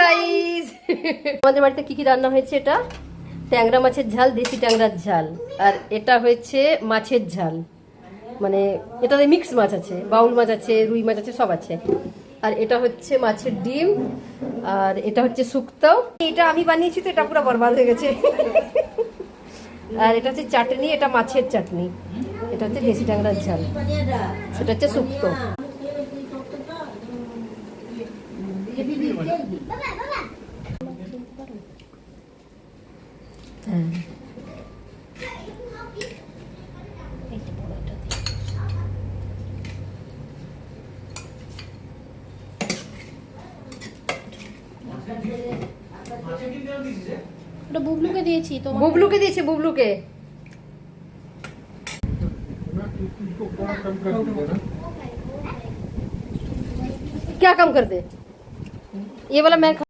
Guys, আমাদের বাড়িতে কি কি রান্না হয়েছে? এটা ট্যাংরা মাছের ঝাল, দেশি ট্যাংরার ঝাল। আর এটা হয়েছে মাছের ঝাল, মানে এটাতে মিক্স মাছ আছে, বাউল মাছ আছে, রুই মাছ আছে, সব আছে। আর এটা হচ্ছে মাছের ডিম, আর এটা হচ্ছে শুক্তো। এটা আমি বানিয়েছি তো, এটা পুরো বরবাদ হয়ে গেছে। আর এটা হচ্ছে চাটনি, এটা মাছের চাটনি। এটা হচ্ছে দেশি ট্যাংরার ঝাল, সেটা হচ্ছে শুক্তো। ওটা বুবলুকে দিয়েছি তো। বুবলুকে দিয়েছে, বুবলুকে। क्या काम कर दे ये वाला मैं